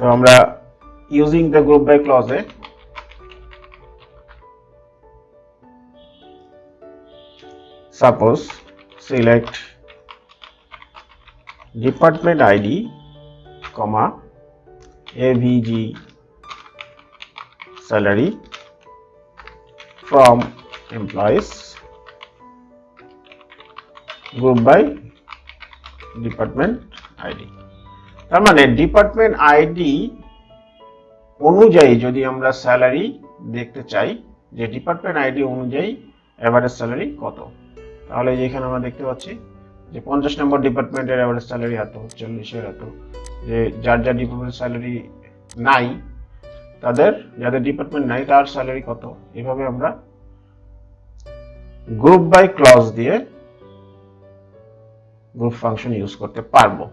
তো আমরা using the group by ক্লজে suppose select department ID, comma AVG salary from employees group by department ID। তার মানে department ID অনুযায়ী যদি আমরা স্যালারি দেখতে চাই যে ডিপার্টমেন্ট আইডি অনুযায়ী এভারেজ স্যালারি কত, তাহলে যেখানে আমরা দেখতে পাচ্ছি যে 50 নম্বর ডিপার্টমেন্টের এভারেজ স্যালারি এত, 40-এর এত, যে যার যার ডিপার্টমেন্ট স্যালারি নাই তাদের, যাদের ডিপার্টমেন্ট নাই তার স্যালারি কত। এভাবে আমরা গ্রুপ বাই ক্লজ দিয়ে গ্রুপ ফাংশন ইউজ করতে পারবো।